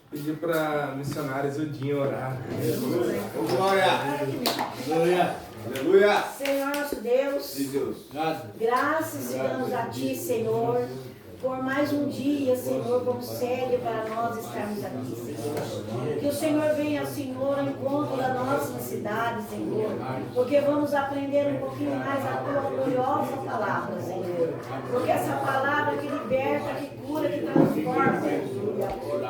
Pedir para missionários Odinho orar. Glória! Aleluia! Aleluia! Senhor nosso Deus, graças te damos a Ti, Senhor, por mais um dia, Senhor, como segue para nós estarmos aqui, Senhor. Que o Senhor venha, Senhor, ao encontro da nossa necessidade, Senhor, porque vamos aprender um pouquinho mais a Tua gloriosa palavra, Senhor. Porque essa palavra que liberta, que cura, que transforma, aleluia.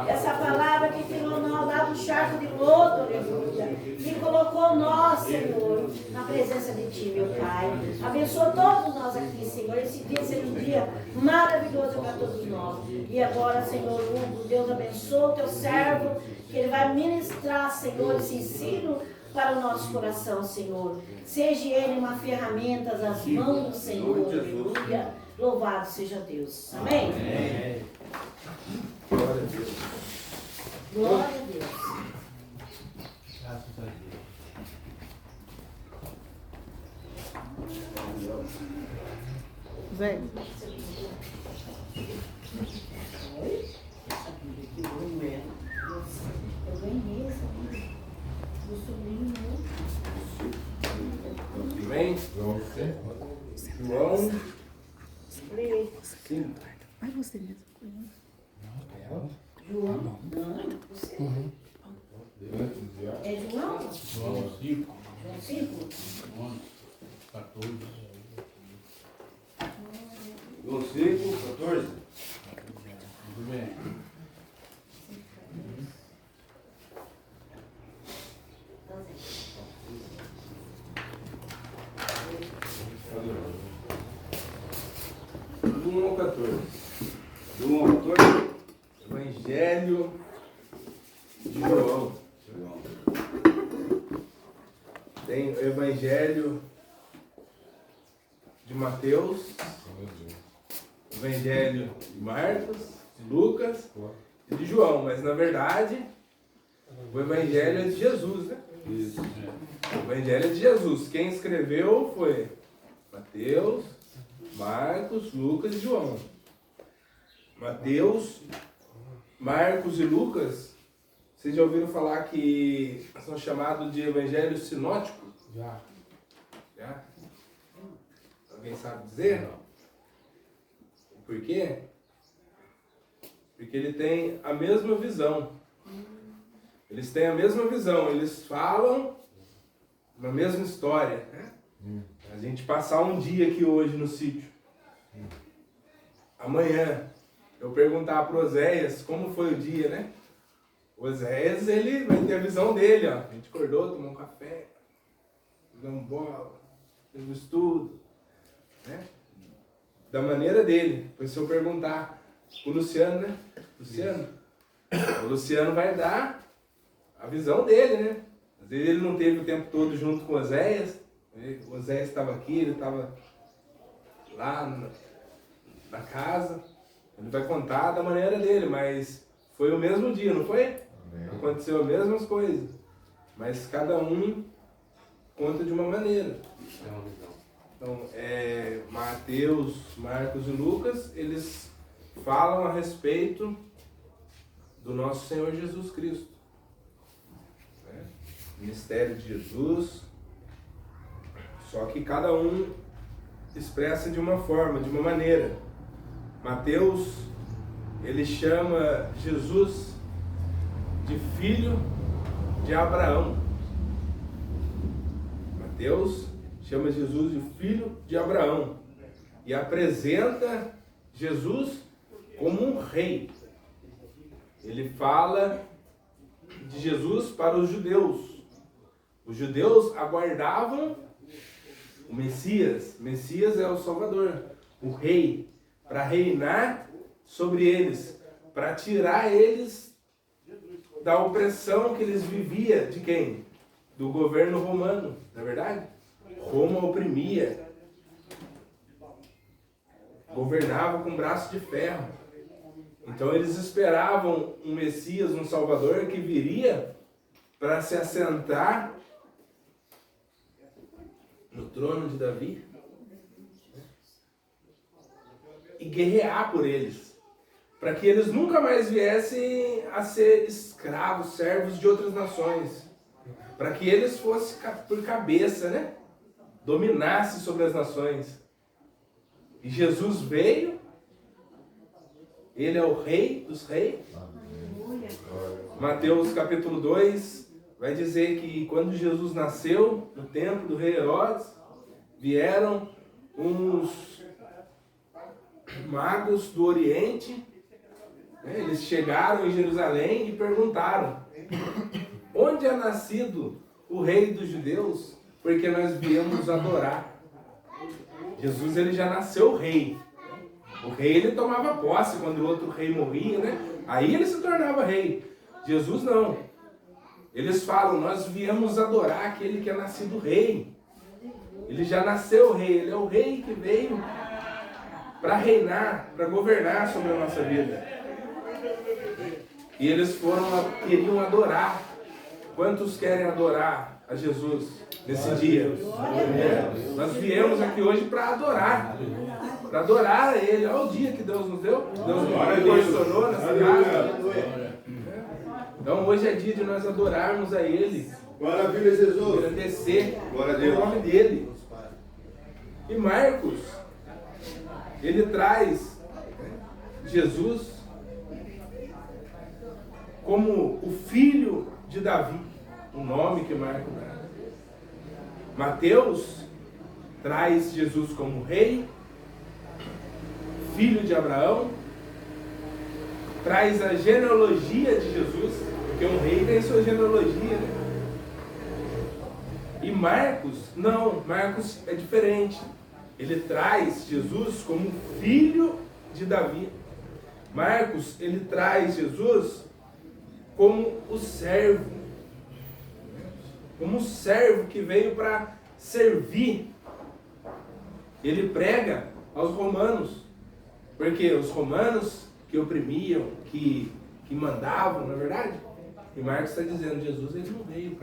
Essa palavra que tirou nós lá do charco de lodo, aleluia. Que colocou nós, Senhor, na presença de Ti, meu Pai. Abençoa todos nós aqui, Senhor. Esse dia seja um dia maravilhoso para todos nós. E agora, Senhor Hugo, Deus abençoa o Teu servo, que ele vai ministrar, Senhor, esse ensino para o nosso coração, Senhor. Seja ele uma ferramenta nas mãos do Senhor, aleluia. Louvado seja Deus. Amém? Amém. Glória a Deus. Glória a Deus. Graças a Deus. Vem. Eu ganhei essa do sobrinho meu. Amém? João 5. Vai você mesmo. João? Não, você. É João? João 5. João 5? 14. João 5, 14. Tudo bem. Do 1 ao 14. Do 1 ao 14. Evangelho de João. Tem o Evangelho de Mateus, Evangelho de Marcos, de Lucas e de João. Mas na verdade, o Evangelho é de Jesus, né? Isso. O Evangelho é de Jesus. Quem escreveu foi Mateus, Marcos, Lucas e João. Mateus, Marcos e Lucas, vocês já ouviram falar que são chamados de evangelhos sinóticos? Já? Alguém sabe dizer? Por quê? Porque ele tem a mesma visão. Eles têm a mesma visão, eles falam uma mesma história, né? A gente passar um dia aqui hoje no sítio. Amanhã eu perguntar para o Oséias como foi o dia, né? O Oséias, ele vai ter a visão dele, ó. A gente acordou, tomou um café, jogamos bola, fez um estudo, né? Da maneira dele. Depois se eu perguntar pro Luciano, né? O Luciano vai dar a visão dele, né? Às vezes ele não teve o tempo todo junto com o Oséias. O Oséias estava aqui, ele estava lá na casa. Ele vai contar da maneira dele, mas foi o mesmo dia, não foi? Aconteceu as mesmas coisas. Mas cada um conta de uma maneira. Então, Mateus, Marcos e Lucas, eles falam a respeito do nosso Senhor Jesus Cristo. Né? Ministério de Jesus. Só que cada um expressa de uma forma, de uma maneira. Mateus, ele chama Jesus de filho de Abraão. Mateus chama Jesus de filho de Abraão e apresenta Jesus como um rei. Ele fala de Jesus para os judeus. Os judeus aguardavam o Messias. Messias é o Salvador, o rei, para reinar sobre eles, para tirar eles da opressão que eles viviam de quem? Do governo romano, não é verdade? Roma oprimia, governava com braço de ferro. Então eles esperavam um Messias, um Salvador que viria para se assentar no trono de Davi e guerrear por eles. para que eles nunca mais viessem a ser escravos, servos de outras nações, para que eles fossem por cabeça, né? Dominassem sobre as nações. E Jesus veio, ele é o rei dos reis. Mateus capítulo 2 vai dizer que quando Jesus nasceu no templo do rei Herodes, vieram uns magos do Oriente, né? Eles chegaram em Jerusalém e perguntaram: onde é nascido o rei dos judeus? Porque nós viemos adorar. Jesus, ele já nasceu rei. O rei, ele tomava posse quando o outro rei morria, né? Aí ele se tornava rei. Jesus não. Eles falam: nós viemos adorar aquele que é nascido rei. Ele já nasceu rei. Ele é o rei que veio para reinar, para governar sobre a nossa vida. E eles queriam adorar. Quantos querem adorar a Jesus nesse dia? Nós viemos aqui hoje para adorar. Para adorar a Ele. Olha o dia que Deus nos deu. Deus nos proporcionou nessa casa. Então hoje é dia de nós adorarmos a Ele. Maravilha, Jesus. Agradecer Glória a o Deus. nome dEle. E Marcos, ele traz Jesus como o filho de Davi, o nome que Marcos dá. Mateus traz Jesus como rei, filho de Abraão, traz a genealogia de Jesus, porque um rei tem sua genealogia, né? E Marcos, não, Marcos é diferente. Ele traz Jesus como filho de Davi. Marcos, ele traz Jesus como o servo. Como um servo que veio para servir. Ele prega aos romanos. Porque os romanos que oprimiam, que mandavam, não é verdade? E Marcos está dizendo: Jesus, ele não veio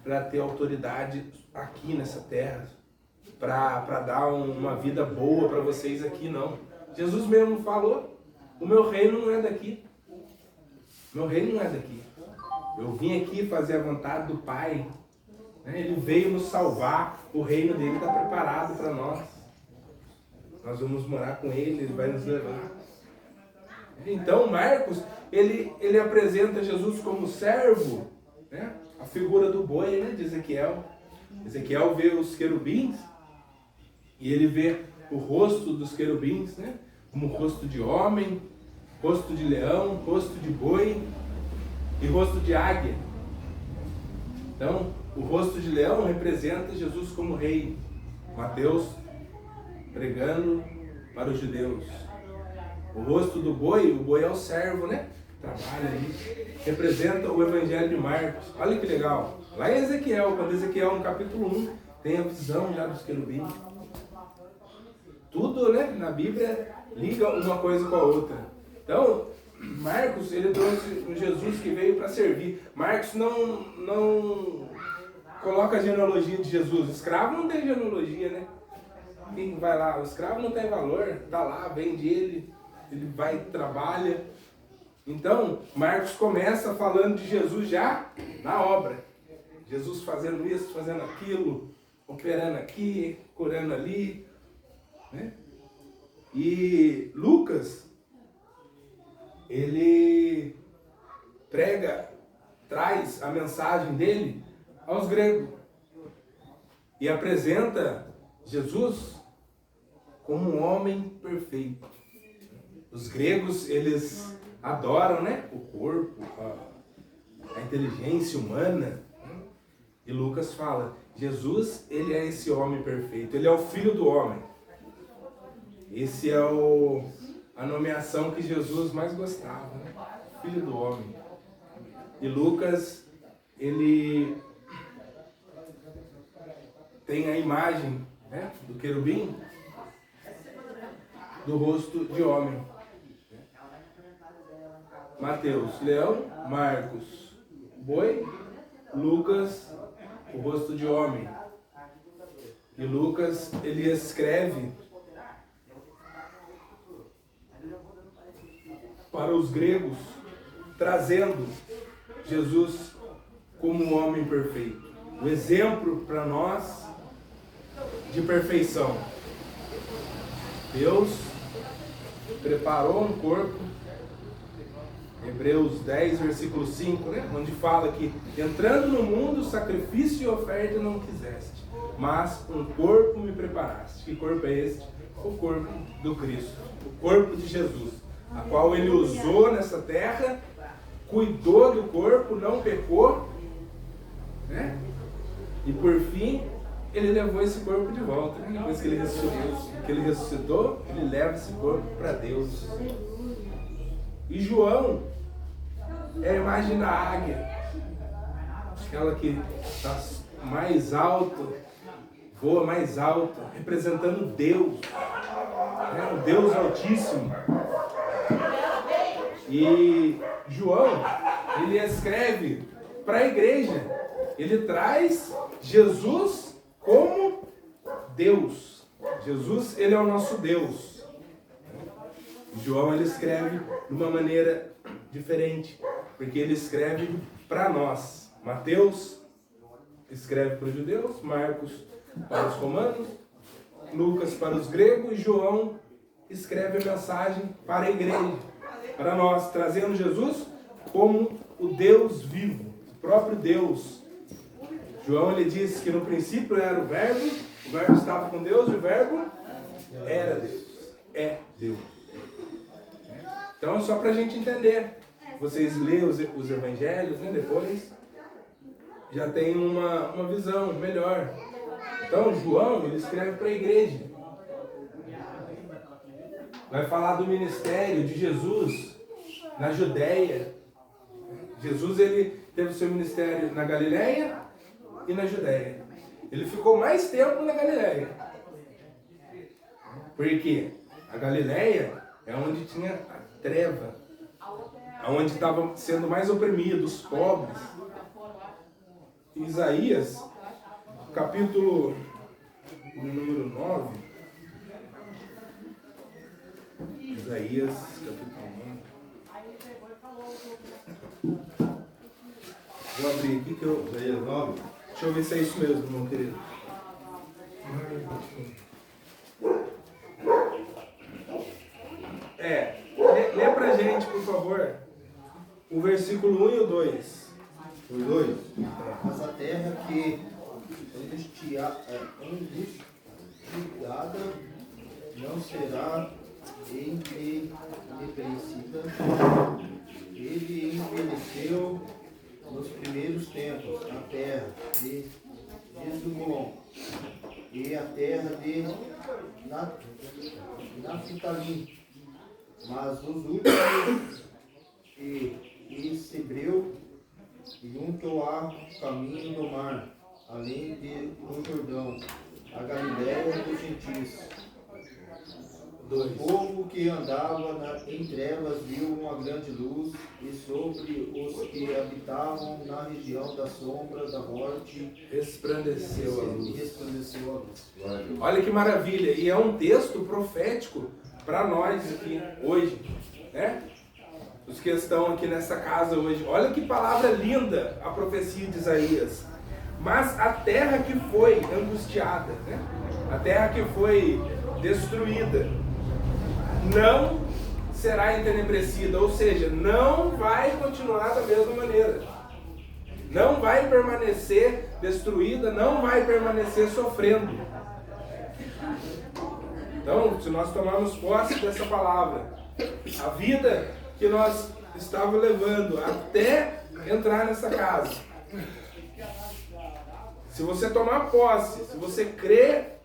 para ter autoridade aqui nessa terra, para dar uma vida boa para vocês aqui, não. Jesus mesmo falou: o meu reino não é daqui. Meu reino não é daqui. Eu vim aqui fazer a vontade do Pai. Ele veio nos salvar. O reino dele está preparado para nós. Nós vamos morar com ele, ele vai nos levar. Então Marcos, ele apresenta Jesus como servo, né? A figura do boi, né, de Ezequiel. Ezequiel vê os querubins e ele vê o rosto dos querubins, né, como rosto de homem, rosto de leão, rosto de boi e rosto de águia. Então, o rosto de leão representa Jesus como rei. Mateus pregando para os judeus. O rosto do boi, o boi é o servo, né? Trabalha ali. Representa o evangelho de Marcos. Olha que legal. Lá em Ezequiel, quando Ezequiel no capítulo 1 tem a visão já dos querubins. Tudo, né, na Bíblia liga uma coisa com a outra. Então, Marcos, ele trouxe um Jesus que veio para servir. Marcos não coloca a genealogia de Jesus. O escravo não tem genealogia, né? Quem vai lá? O escravo não tem valor. Tá lá, vende ele vai, trabalha. Então, Marcos começa falando de Jesus já na obra. Jesus fazendo isso, fazendo aquilo, operando aqui, curando ali, né? E Lucas, ele traz a mensagem dele aos gregos e apresenta Jesus como um homem perfeito. Os gregos, eles adoram, né, o corpo, a inteligência humana. E Lucas fala: Jesus, ele é esse homem perfeito, ele é o filho do homem. Esse é a nomeação que Jesus mais gostava, né? Filho do homem. E Lucas, ele tem a imagem, né, do querubim, do rosto de homem. Mateus, leão. Marcos, boi. Lucas, o rosto de homem. E Lucas, ele escreve para os gregos, trazendo Jesus como um homem perfeito. O exemplo para nós de perfeição. Deus preparou um corpo, Hebreus 10, versículo 5, né? Onde fala que entrando no mundo, sacrifício e oferta não quiseste, mas um corpo me preparaste. Que corpo é este? O corpo do Cristo, o corpo de Jesus, a qual ele usou nessa terra, cuidou do corpo, não pecou, né? E por fim, ele levou esse corpo de volta, né? Depois que ele ressuscitou, ele leva esse corpo para Deus. E João é a imagem da águia, aquela que está mais alto, voa mais alto, representando Deus, né? O Deus Altíssimo. E João, ele escreve para a igreja, ele traz Jesus como Deus. Jesus, ele é o nosso Deus. João, ele escreve de uma maneira diferente, porque ele escreve para nós. Mateus escreve para os judeus, Marcos para os romanos, Lucas para os gregos, e João escreve a mensagem para a igreja, para nós, trazendo Jesus como o Deus vivo, o próprio Deus. João, ele diz que no princípio era o Verbo estava com Deus, e o Verbo era Deus, é Deus. Então, só para a gente entender, vocês lêem os evangelhos, né, depois, já tem uma visão melhor. Então, João, ele escreve para a igreja. Vai falar do ministério de Jesus na Judéia. Jesus, ele teve seu ministério na Galileia e na Judéia. Ele ficou mais tempo na Galileia. Porque a Galileia é onde tinha a treva, onde estavam sendo mais oprimidos, os pobres. Isaías, capítulo número 9. Isaías, capítulo 9. Vou abrir aqui que eu... Isaías 9. Deixa eu ver se é isso mesmo, meu querido. Lê pra gente, por favor, o versículo 1 e o 2. Os dois. Mas a terra que angustiada não será envelhecida. Ele envelheceu nos primeiros tempos a terra de Zebulon e a terra de Naftali, mas os últimos e Sebreu junto ao caminho do mar, além do Jordão, a Galiléia dos gentios. O povo que andava em trevas viu uma grande luz, e sobre os que habitavam na região da sombra da morte Resplandeceu a luz. resplandeceu a luz. Olha que maravilha, e é um texto profético para nós aqui hoje, né? Os que estão aqui nessa casa hoje. Olha que palavra linda a profecia de Isaías. Mas a terra que foi angustiada, né? A terra que foi destruída, não será entenebrecida, ou seja, não vai continuar da mesma maneira. Não vai permanecer destruída, não vai permanecer sofrendo. Então, se nós tomarmos posse dessa palavra, a vida que nós estávamos levando até entrar nessa casa, se você tomar posse, se você crer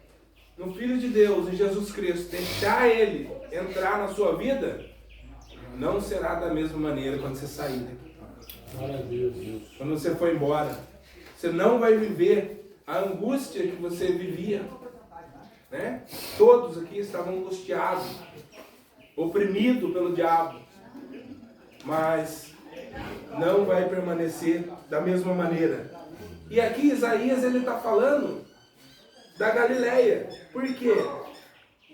no Filho de Deus, em Jesus Cristo, deixar Ele entrar na sua vida, não será da mesma maneira quando você sair daqui. Quando você for embora, você não vai viver a angústia que você vivia, né? Todos aqui estavam angustiados, oprimidos pelo diabo, mas não vai permanecer da mesma maneira. E aqui Isaías, ele está falando da Galileia. Por quê?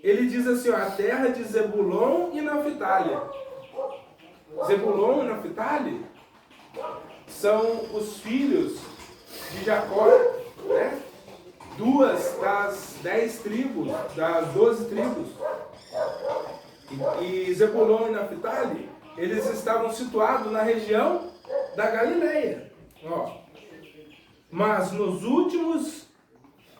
Ele diz assim, ó, a terra de Zebulon e Naftali. Zebulon e Naphtali são os filhos de Jacó, né? 2 das 10 tribos, das 12 tribos. E Zebulon e Naphtali, eles estavam situados na região da Galileia. Ó. Mas nos últimos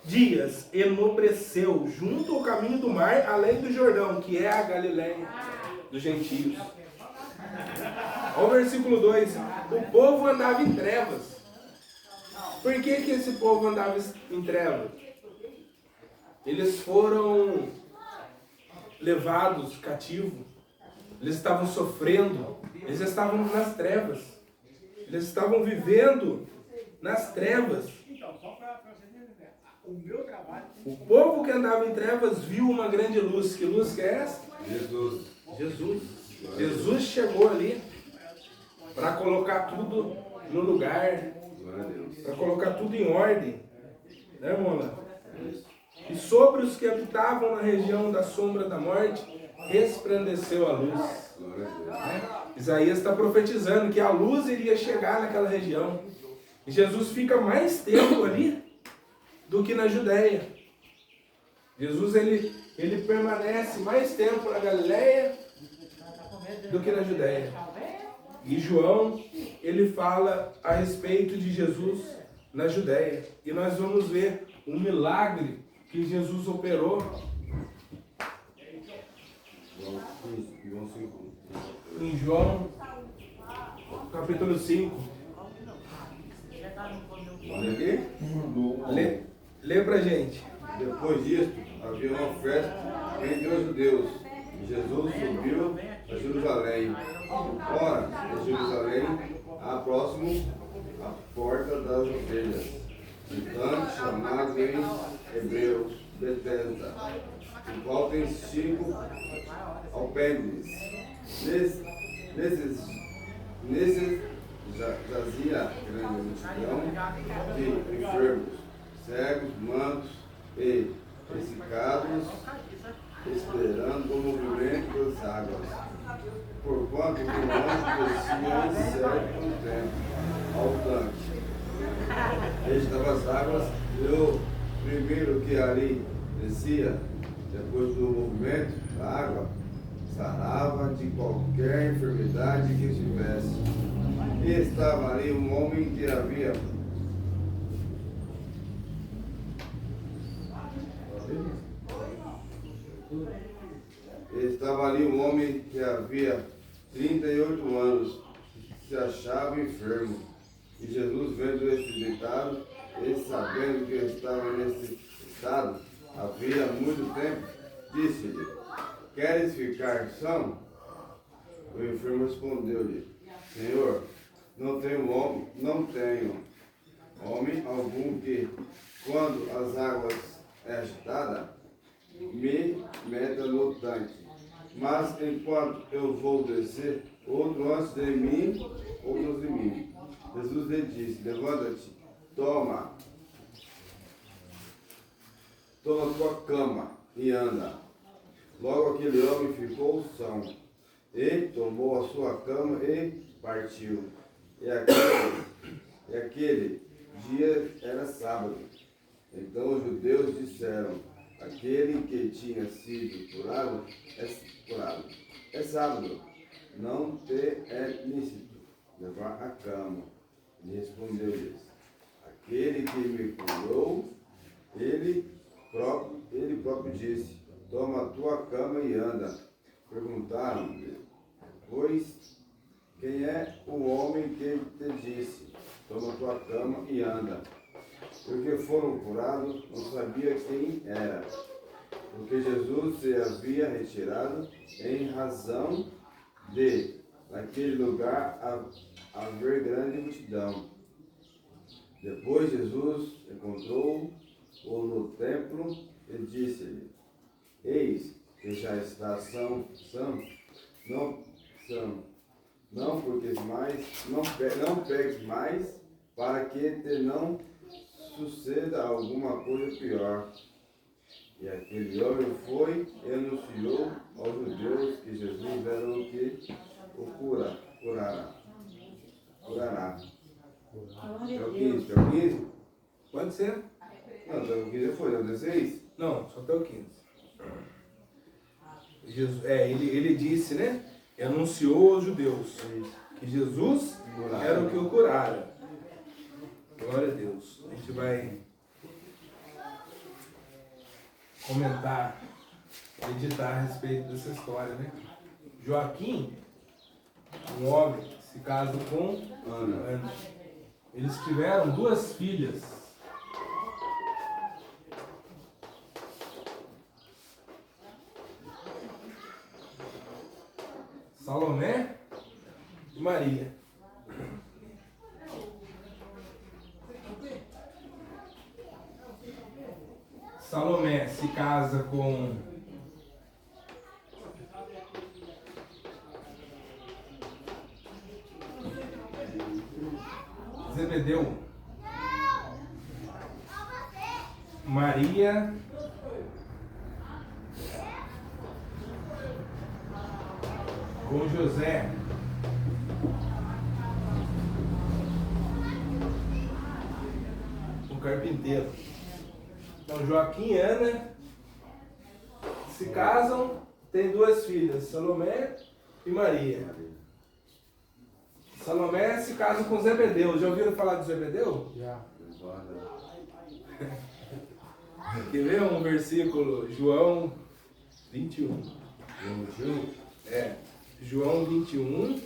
dias enobreceu junto ao caminho do mar, além do Jordão, que é a Galileia dos gentios. Olha o versículo 2. O povo andava em trevas. Por que esse povo andava em trevas? Eles foram levados cativos. Eles estavam sofrendo. Eles estavam nas trevas. Eles estavam vivendo nas trevas. O povo que andava em trevas viu uma grande luz. Que luz que é essa? Jesus. Jesus. Jesus chegou ali para colocar tudo no lugar, para colocar tudo em ordem, né, Mona? E sobre os que habitavam na região da sombra da morte, resplandeceu a luz. Isaías está profetizando que a luz iria chegar naquela região. E Jesus fica mais tempo ali do que na Judéia. Jesus ele permanece mais tempo na Galileia do que na Judéia. E João, ele fala a respeito de Jesus na Judéia. E nós vamos ver um milagre que Jesus operou em João, capítulo 5. Olha aqui. Lê pra gente. Depois disso, havia uma festa entre os judeus. E Jesus subiu a Jerusalém. Ora, de Jerusalém, a próximo a porta das ovelhas, então chamado em hebreu Betesda, o qual tem 5 alpendres. Nesses jazia grande multidão de enfermos, cegos, mancos e ressecados, esperando o movimento das águas. Porquanto o anjo descia em certo tempo ao tanque. Estava as águas, e o primeiro que ali descia, depois do movimento da água, sarava de qualquer enfermidade que tivesse. E estava ali um homem que havia que havia 38 anos, se achava enfermo. E Jesus, vendo este deitado, e sabendo que estava nesse estado, havia muito tempo, disse-lhe: Queres ficar são? O enfermo respondeu-lhe: Senhor, não tenho homem algum que, quando as águas é agitada, me meta no tanque. Mas enquanto eu vou descer, outro antes de mim. Jesus lhe disse: Levanta-te, toma tua cama e anda. Logo aquele homem ficou são, e tomou a sua cama e partiu. E aquele dia era sábado. Então os judeus disseram: Aquele que tinha sido curado é sábado, não te é lícito levar a cama. E respondeu-lhes: Aquele que me curou, ele próprio disse: Toma a tua cama e anda. Perguntaram-lhe, pois, quem é o homem que te disse: Toma a tua cama e anda? Porque foram curados, não sabia quem era, porque Jesus se havia retirado em razão de, naquele lugar, haver grande multidão. Depois Jesus encontrou-o no templo e disse-lhe: Eis que já está são, não peques mais, para que te não suceda alguma coisa pior. E aquele homem foi e anunciou aos judeus que Jesus era o que o cura. Pode ser? Não, até o 15 foi, não, 16? Não, só até o 15. Ele disse, né? E anunciou aos judeus que Jesus era o que o curara. Glória a Deus. A gente vai comentar, meditar a respeito dessa história, né? Joaquim, um homem, se casa com Ana. Eles tiveram 2 filhas. Salomé e Maria. Salomé se casa com Zebedeu. Maria com José. O carpinteiro. Então Joaquim e Ana se casam, têm 2 filhas, Salomé e Maria. Salomé se casa com Zebedeu. Já ouviram falar de Zebedeu? Já. Quer ver um versículo? João 21. João 21.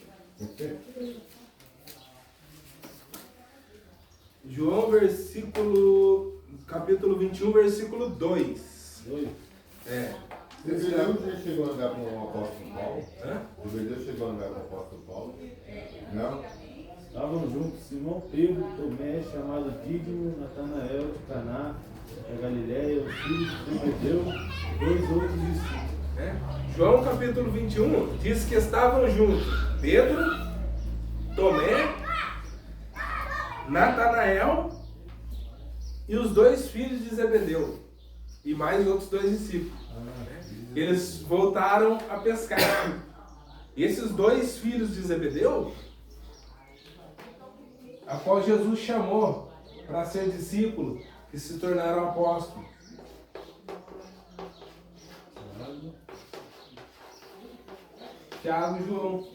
João capítulo 21, versículo 2. Zebedeu já chegou a andar com o apóstolo Paulo? Hã? Zebedeu chegou a andar com o apóstolo Paulo? Não? Estavam juntos Simão Pedro, Tomé, chamado Dídimo, Natanael de Caná, da Galiléia, os filhos de Zebedeu, 2 outros discípulos. João capítulo 21 diz que estavam juntos Pedro, Tomé, Natanael e os 2 filhos de Zebedeu e mais outros 2 discípulos. Eles voltaram a pescar. Esses 2 filhos de Zebedeu, a qual Jesus chamou para ser discípulo, que se tornaram apóstolos. Tiago e João.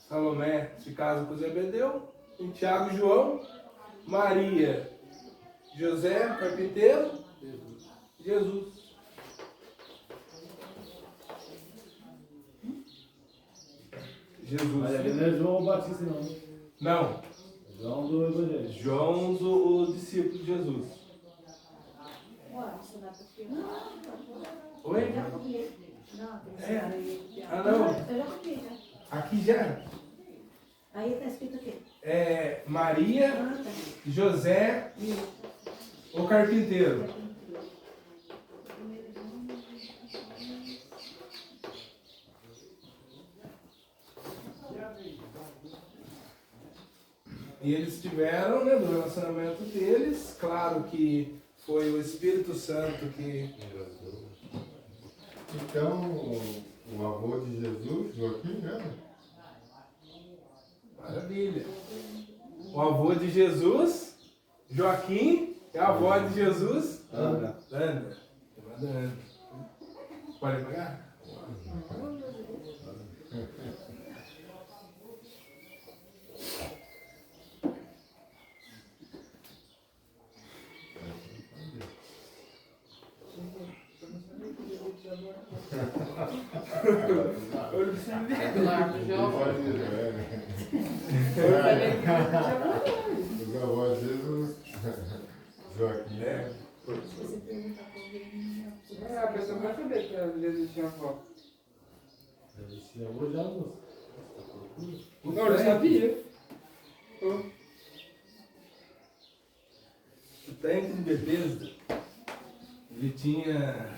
Salomé se casa com Zebedeu, e Tiago e João. Maria, José, carpinteiro, Jesus. Mas ali não é João Batista, não. Não, João do Evangelho. João, o discípulo de Jesus. Oi? Eu já comi. Não, tem que ser. Ah, não. Eu já comi, já. Aqui já. Aí tá escrito o quê? Maria, Ah, tá. José, o carpinteiro. E eles tiveram, né, do relacionamento deles, claro que foi o Espírito Santo que... Então, o avô de Jesus, Joaquim, né? Maravilha. O avô de Jesus, Joaquim, e a avó de Jesus, Ana. Ana. Ana. Pode pegar? Os avós de Jesus, Joaquim. A pessoa vai saber que Jesus tinha avó. Esse avô já, moço. Não, eu sabia. O tanque de Bethesda, ele tinha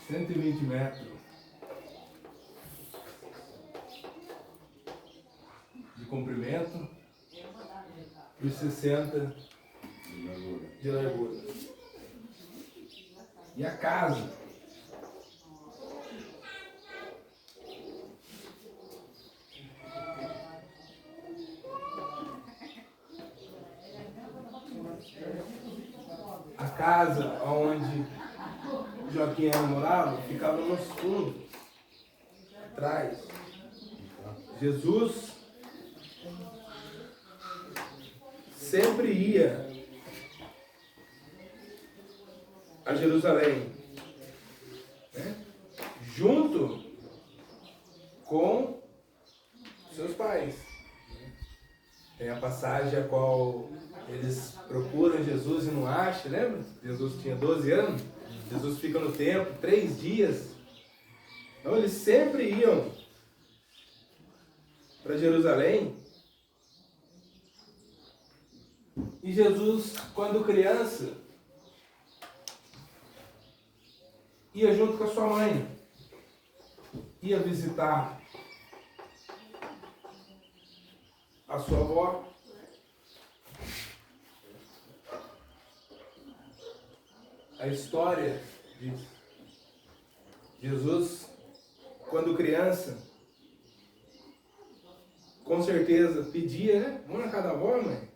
120 metros de comprimento e 60 de largura. E a casa casa onde Joaquim e Ana moravam ficava nos fundos, atrás. Jesus sempre ia a Jerusalém, né? Junto com seus pais. Tem a passagem a qual eles procuram Jesus e não acham, lembra? Jesus tinha 12 anos, Jesus fica no templo 3 dias. Então eles sempre iam para Jerusalém. E Jesus, quando criança, ia junto com a sua mãe, ia visitar a sua avó. A história diz: Jesus, quando criança, com certeza pedia, né? Um na cada avó, mãe.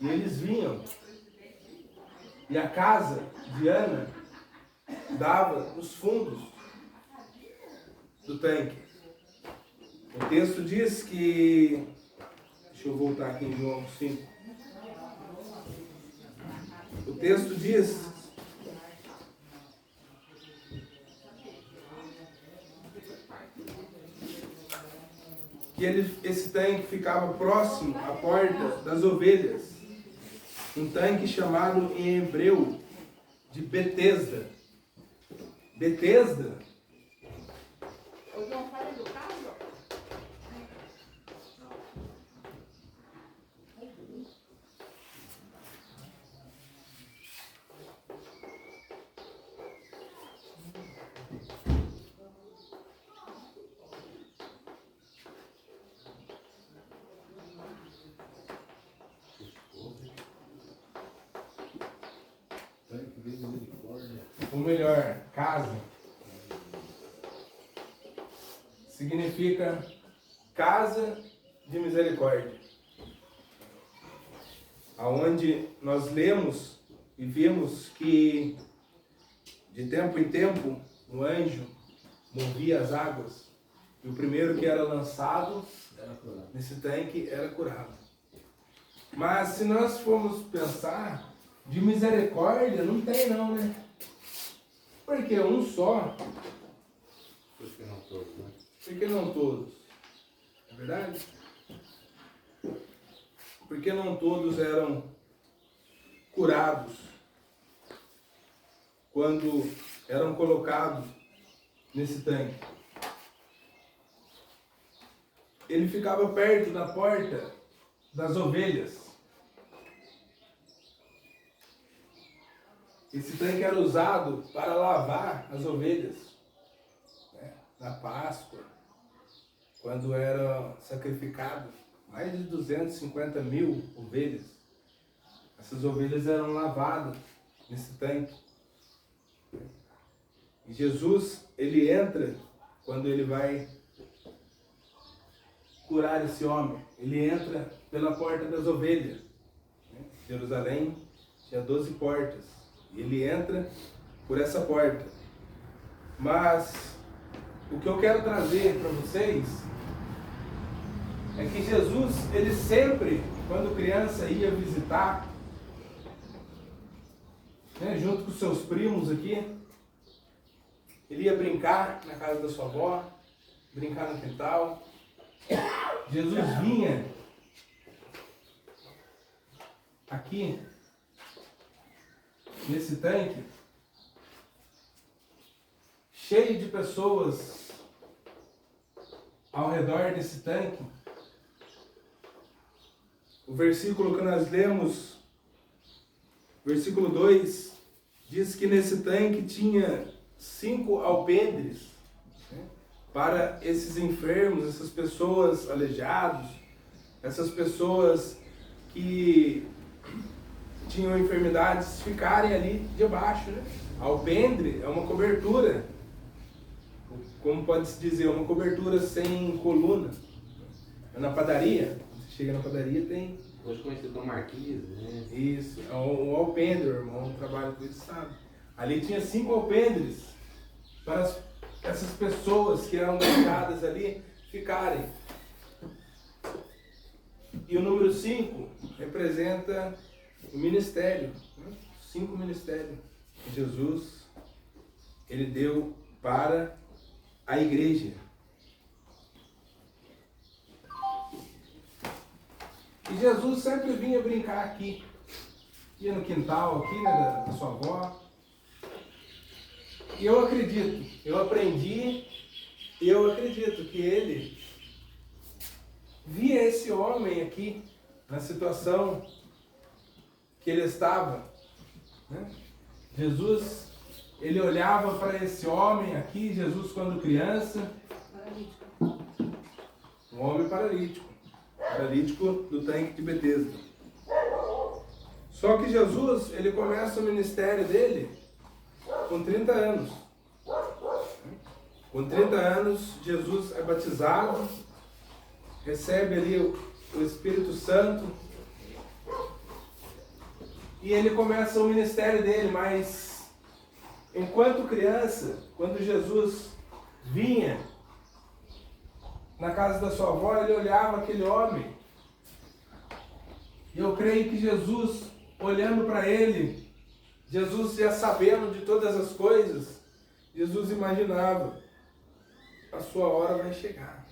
E eles vinham. E a casa de Ana dava nos fundos do tanque. O texto diz que... Deixa eu voltar aqui em João 5. O texto diz que esse tanque ficava próximo à porta das ovelhas. Um tanque chamado em hebreu de Betesda. Betesda ou melhor, casa, significa casa de misericórdia, aonde nós lemos e vimos que de tempo em tempo o anjo movia as águas e o primeiro que era lançado nesse tanque era curado. Mas se nós formos pensar, de misericórdia não tem não, né? Porque um só. Por que não todos, né? Por que não todos? É verdade? Porque não todos eram curados quando eram colocados nesse tanque. Ele ficava perto da porta das ovelhas. Esse tanque era usado para lavar as ovelhas, né? Na Páscoa, quando era sacrificado mais de 250 mil ovelhas. Essas ovelhas eram lavadas nesse tanque. E Jesus, ele entra quando ele vai curar esse homem. Ele entra pela porta das ovelhas. Jerusalém tinha 12 portas. Ele entra por essa porta. Mas o que eu quero trazer para vocês é que Jesus, ele sempre, quando criança, ia visitar, né, junto com seus primos aqui, ele ia brincar na casa da sua avó, brincar no quintal. Jesus vinha aqui nesse tanque, cheio de pessoas ao redor desse tanque. O versículo que nós lemos, versículo 2, diz que nesse tanque tinha 5 alpendres, né, para esses enfermos, essas pessoas aleijadas, essas pessoas que tinham enfermidades ficarem ali debaixo, né? Alpendre é uma cobertura, como pode-se dizer, uma cobertura sem coluna. Na padaria, você chega na padaria, tem Hoje conhecido como Marquise, né? Isso, é um alpendre, o irmão trabalha com isso, sabe? Ali tinha 5 alpendres para essas pessoas que eram deixadas ali ficarem. E o número 5 representa o ministério, né? 5 ministérios que Jesus ele deu para a igreja. E Jesus sempre vinha brincar aqui, ia no quintal aqui, né, da sua avó. E eu acredito, eu aprendi, e eu acredito que ele via esse homem aqui, na situação que ele estava, né? Jesus, ele olhava para esse homem aqui, Jesus quando criança, um homem paralítico do tanque de Betesda. Só que Jesus, ele começa o ministério dele com 30 anos. Com 30 anos, Jesus é batizado, recebe ali o Espírito Santo e ele começa o ministério dele, mas enquanto criança, quando Jesus vinha na casa da sua avó, ele olhava aquele homem e eu creio que Jesus, olhando para ele, Jesus já sabendo de todas as coisas, Jesus imaginava, a sua hora vai chegar.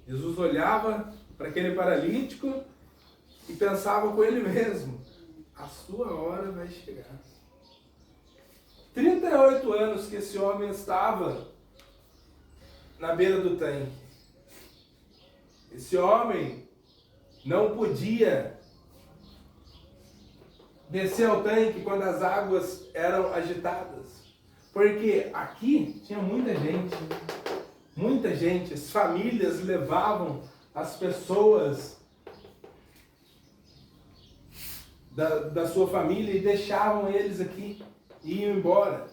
Jesus olhava para aquele paralítico e pensava com ele mesmo, a sua hora vai chegar. 38 anos que esse homem estava na beira do tanque. Esse homem não podia descer ao tanque quando as águas eram agitadas. Porque aqui tinha muita gente, as famílias levavam as pessoas da sua família e deixavam eles aqui e iam embora.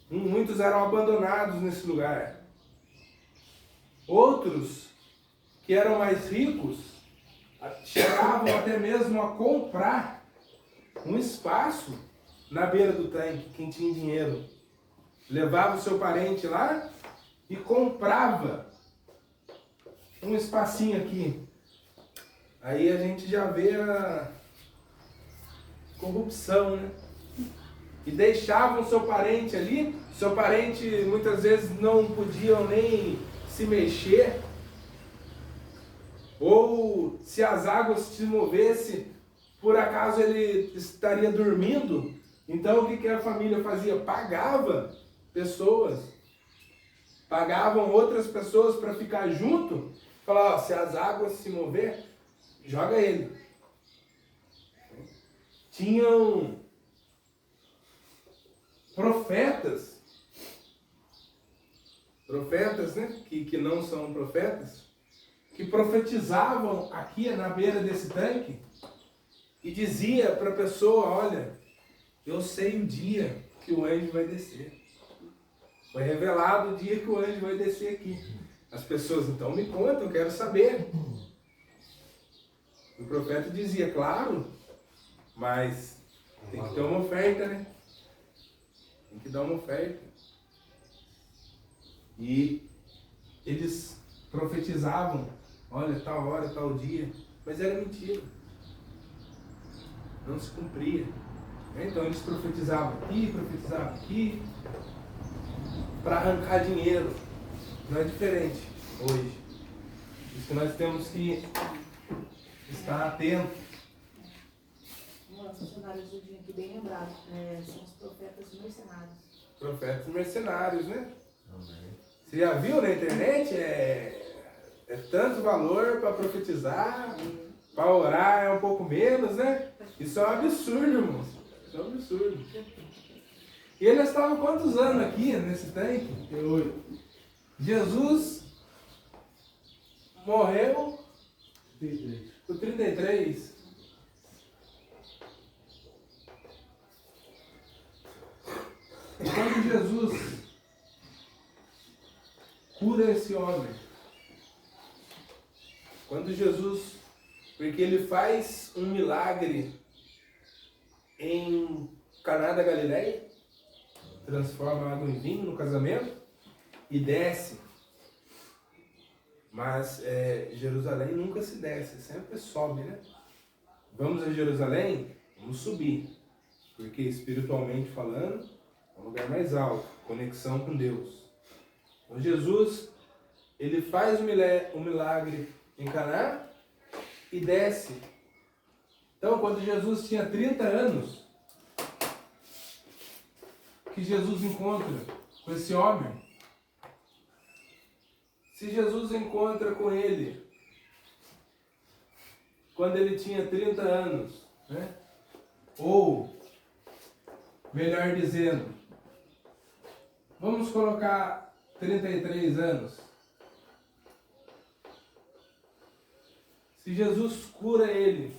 Muitos eram abandonados nesse lugar. Outros, que eram mais ricos, chegavam até mesmo a comprar um espaço na beira do tanque, quem tinha dinheiro. Levava o seu parente lá e comprava um espacinho aqui. Aí a gente já vê a corrupção, né? E deixavam o seu parente ali, seu parente muitas vezes não podiam nem se mexer, ou se as águas se movessem, por acaso ele estaria dormindo, então o que a família fazia? Pagava pessoas, pagavam outras pessoas para ficar junto, falava, se as águas se mover, joga ele. Tinham profetas, né, que não são profetas, que profetizavam aqui na beira desse tanque e dizia para a pessoa, olha, eu sei o dia que o anjo vai descer. Foi revelado o dia que o anjo vai descer aqui. As pessoas, então me contam, eu quero saber. O profeta dizia, claro, mas tem que ter uma oferta, né? Tem que dar uma oferta. E eles profetizavam, olha, tal hora, tal dia, mas era mentira. Não se cumpria. Então eles profetizavam aqui, para arrancar dinheiro. Não é diferente hoje. Isso que nós temos que estar atentos. Os funcionários do dia aqui bem lembrados, são os profetas mercenários. Profetas mercenários, né? Você já viu na internet? É tanto valor para profetizar, para orar é um pouco menos, né? Isso é um absurdo, irmãos. Isso é um absurdo. E eles estavam quantos anos aqui nesse tanque? 8. Jesus morreu com 33. E quando Jesus cura esse homem, quando Jesus Porque ele faz um milagre em Caná da Galileia, transforma água em vinho no casamento e desce. Mas Jerusalém nunca se desce, sempre sobe, né? Vamos a Jerusalém? Vamos subir. Porque espiritualmente falando, é um lugar mais alto, conexão com Deus. Então Jesus, ele faz um milagre em Caná e desce. Então, quando Jesus tinha 30 anos, que Jesus encontra com esse homem, se Jesus encontra com ele quando ele tinha 30 anos, né? Ou, melhor dizendo, vamos colocar 33 anos. Se Jesus cura ele,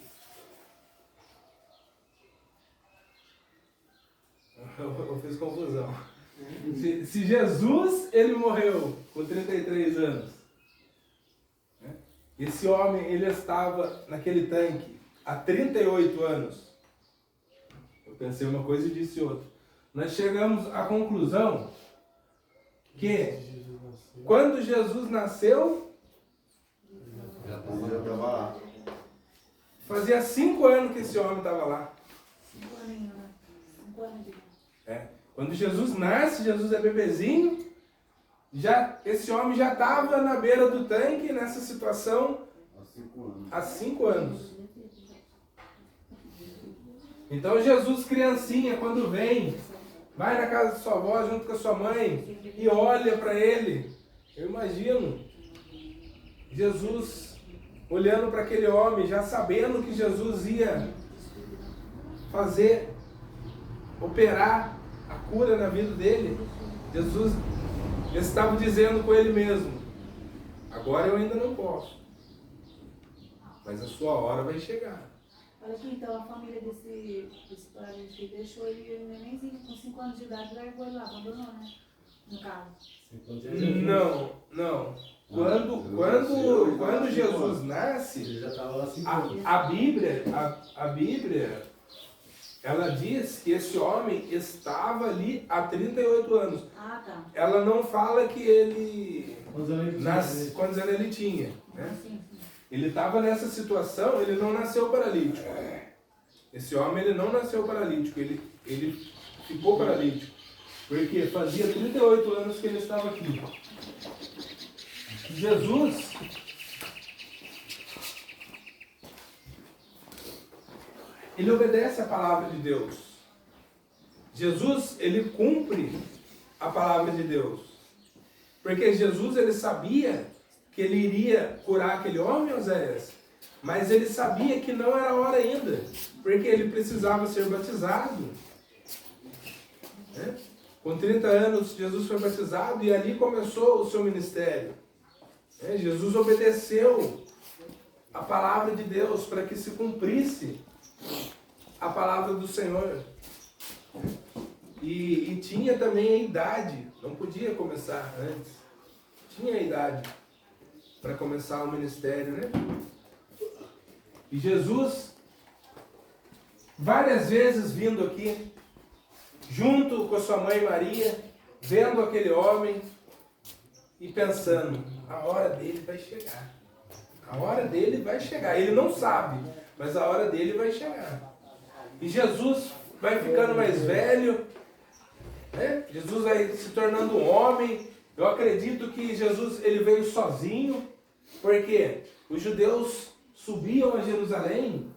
eu fiz confusão. Se Jesus, ele morreu com 33 anos, né? Esse homem, ele estava naquele tanque há 38 anos. Eu pensei uma coisa e disse outra. Nós chegamos à conclusão que quando Jesus nasceu, Já estava lá. fazia 5 anos que esse homem estava lá. 5 aninhos, né? 5 anos de... Quando Jesus nasce, Jesus é bebezinho, esse homem já estava na beira do tanque, nessa situação, há 5 anos. Então Jesus, criancinha, quando vem, vai na casa de sua avó junto com a sua mãe e olha para ele. Eu imagino Jesus olhando para aquele homem, já sabendo que Jesus ia operar a cura na vida dele. Jesus estava dizendo com ele mesmo: agora eu ainda não posso, mas a sua hora vai chegar. Olha aqui, então a família desse parente que deixou ele nenenzinho com 5 anos de idade, largou ele lá, abandonou, né? No caso. Não. Quando Jesus nasce, a Bíblia, ela diz que esse homem estava ali há 38 anos. Ah, tá. Ela não fala que ele Quantos anos ele tinha? né? Sim. Ele estava nessa situação, ele não nasceu paralítico. Esse homem, ele não nasceu paralítico, ele ficou paralítico. Porque fazia 38 anos que ele estava aqui. Jesus, ele obedece a palavra de Deus. Jesus, ele cumpre a palavra de Deus. Porque Jesus, ele sabia que ele iria curar aquele homem, Oséias, mas ele sabia que não era a hora ainda, porque ele precisava ser batizado. Né? Com 30 anos, Jesus foi batizado e ali começou o seu ministério. Jesus obedeceu a palavra de Deus para que se cumprisse a palavra do Senhor. E tinha também a idade, não podia começar antes. Tinha a idade para começar o ministério, né? E Jesus, várias vezes vindo aqui, junto com a sua mãe Maria, vendo aquele homem e pensando: a hora dele vai chegar. A hora dele vai chegar. Ele não sabe, mas a hora dele vai chegar. E Jesus vai ficando mais velho, né? Jesus vai se tornando um homem. Eu acredito que Jesus, ele veio sozinho, porque os judeus subiam a Jerusalém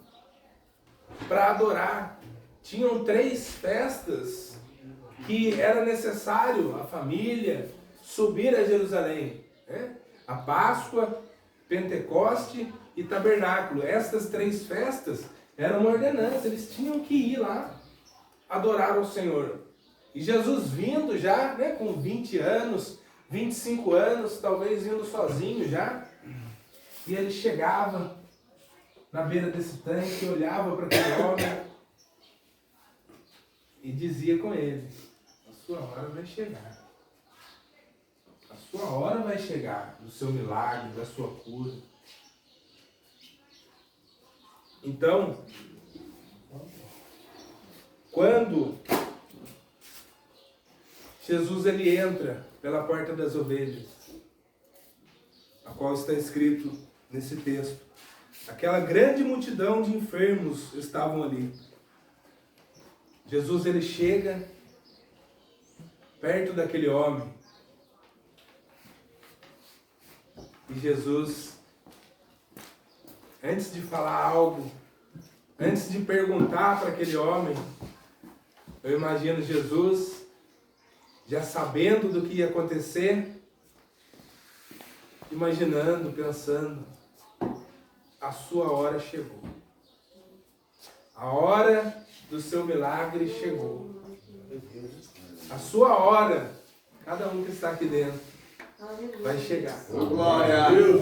para adorar. Tinham 3 festas que era necessário a família subir a Jerusalém, né? A Páscoa, Pentecoste e Tabernáculo. Estas 3 festas eram uma ordenança, eles tinham que ir lá adorar ao Senhor. E Jesus vindo já, né, com 20 anos, 25 anos, talvez vindo sozinho já, e ele chegava na beira desse tanque, olhava para aquele homem e dizia com ele: a sua hora vai chegar. A sua hora vai chegar do seu milagre, da sua cura. Então, quando Jesus ele entra pela porta das ovelhas, a qual está escrito nesse texto, aquela grande multidão de enfermos estavam ali. Jesus ele chega perto daquele homem e Jesus, antes de falar algo, antes de perguntar para aquele homem, eu imagino Jesus já sabendo do que ia acontecer, imaginando, pensando, a sua hora chegou. A hora do seu milagre chegou. A sua hora, cada um que está aqui dentro, vai chegar. Glória a Deus.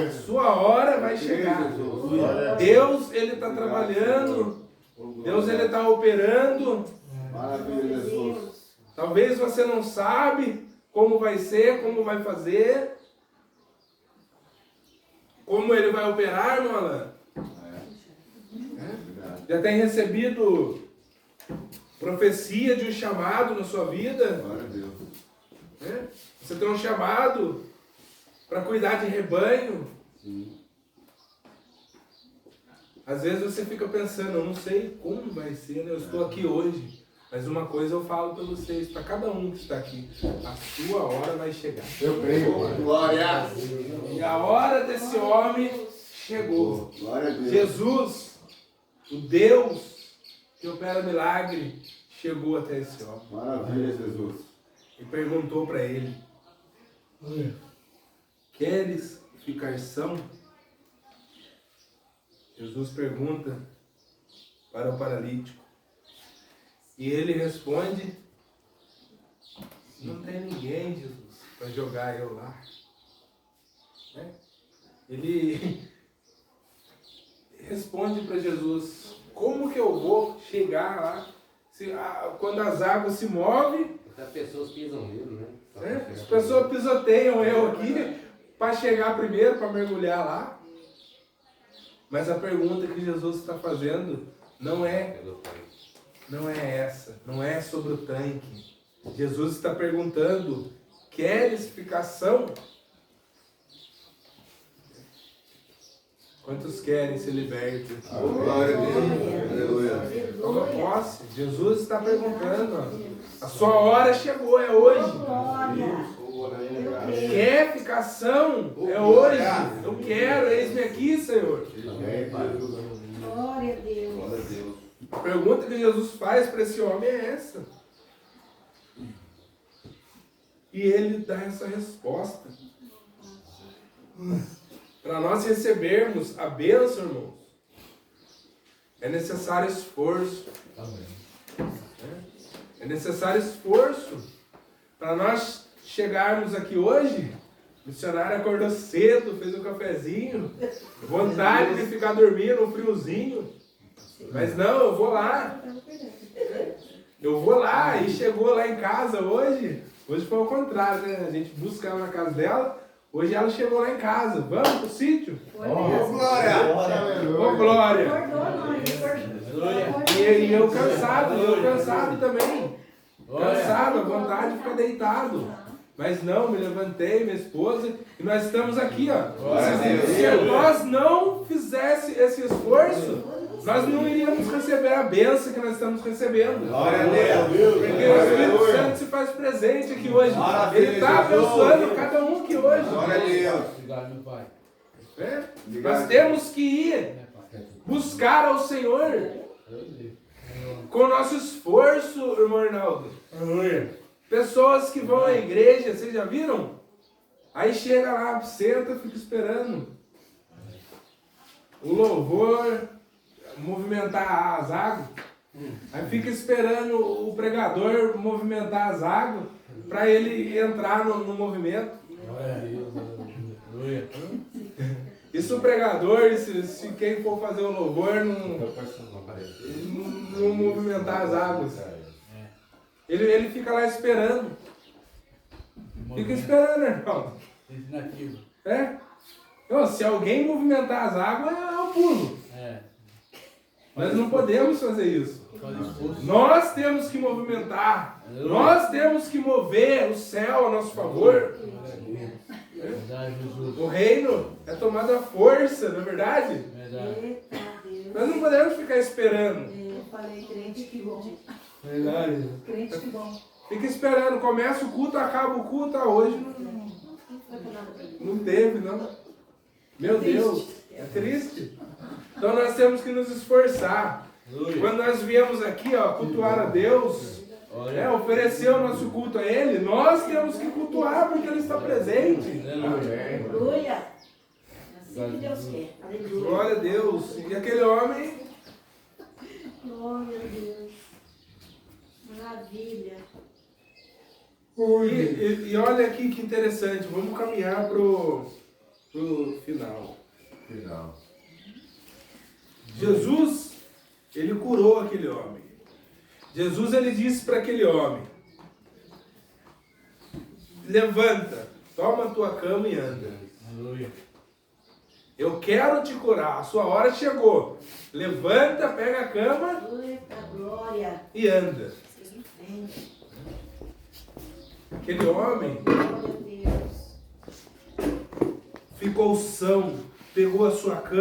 A sua hora vai chegar. Deus, ele está trabalhando. Deus, ele está operando. Maravilha, Jesus. Talvez você não sabe como vai ser, como vai fazer, como ele vai operar, irmão Alan. Já tem recebido profecia de um chamado na sua vida? Glória a Deus. Você tem um chamado para cuidar de rebanho? Sim. Às vezes você fica pensando, eu não sei como vai ser, né? Eu estou aqui hoje. Mas uma coisa eu falo para vocês, para cada um que está aqui, a sua hora vai chegar. Eu creio. Glória. E a hora desse homem chegou. Glória a Deus. Jesus, o Deus que opera milagre, chegou até esse homem. Maravilha, Jesus. E perguntou para ele: queres ficar são? Jesus pergunta para o paralítico. E ele responde: não tem ninguém, Jesus, para jogar eu lá. Né? Ele responde para Jesus: como que eu vou chegar lá? Quando as águas se movem, As pessoas pisam nele, né? as pessoas pisoteiam eu aqui para chegar primeiro, para mergulhar lá. Mas a pergunta que Jesus está fazendo não é essa, não é sobre o tanque. Jesus está perguntando: queres ficar são? Quantos querem ser libertos? Glória a Deus. Aleluia. Toma posse. Jesus está perguntando. A sua hora chegou, é hoje. Quer ficar são? É hoje. Eu quero, eis-me aqui, Senhor. Glória a Deus. Glória a Deus. A pergunta que Jesus faz para esse homem é essa. E ele dá essa resposta. Para nós recebermos a bênção, irmãos, é necessário esforço. É necessário esforço. Para nós chegarmos aqui hoje, o missionário acordou cedo, fez um cafezinho, vontade de ficar dormindo, um friozinho. Mas não, eu vou lá. Eu vou lá. E chegou lá em casa hoje. Hoje foi ao contrário, né? A gente busca ela na casa dela. Hoje ela chegou lá em casa. Vamos pro sítio? Glória. Ô, Glória! E eu cansado também. Cansado, a vontade de ficar deitado. Mas não, me levantei, minha esposa, e nós estamos aqui, ó. Se nós não fizéssemos esse esforço, nós não iríamos receber a bênção que nós estamos recebendo. Glória a Deus. Porque o Espírito Santo se faz presente aqui hoje. Ele está abençoando cada um aqui hoje. Glória a Deus. Obrigado, meu pai. Nós temos que ir buscar ao Senhor com o nosso esforço, irmão Arnaldo. Pessoas que vão à igreja, vocês já viram? Aí chega lá, senta, fica esperando o louvor movimentar as águas. Aí fica esperando o pregador movimentar as águas para ele entrar no movimento. E se o pregador, se quem for fazer o louvor não movimentar as águas, ele fica lá esperando. Fica esperando, irmão. Então, se alguém movimentar as águas, eu pulo. Nós não podemos fazer isso. Nós temos que movimentar. Nós temos que mover o céu a nosso favor. O reino é tomado à força, não é verdade? Nós não podemos ficar esperando. Eu falei, crente que bom. Verdade. Crente que bom. Fica esperando, começa o culto, acaba o culto, hoje não teve, não. Meu Deus, é triste. Então nós temos que nos esforçar. Quando nós viemos aqui, ó, cultuar a Deus, oferecer o nosso culto a Ele, nós temos que cultuar porque Ele está presente. Aleluia. Assim que Deus quer. Aleluia. Glória a Deus. E aquele homem... Glória a Deus. Maravilha. E olha aqui que interessante, vamos caminhar pro final. Jesus, ele curou aquele homem. Jesus, ele disse para aquele homem: levanta, toma a tua cama e anda. Eu quero te curar, a sua hora chegou. Levanta, pega a cama e anda. Aquele homem ficou são, pegou a sua cama.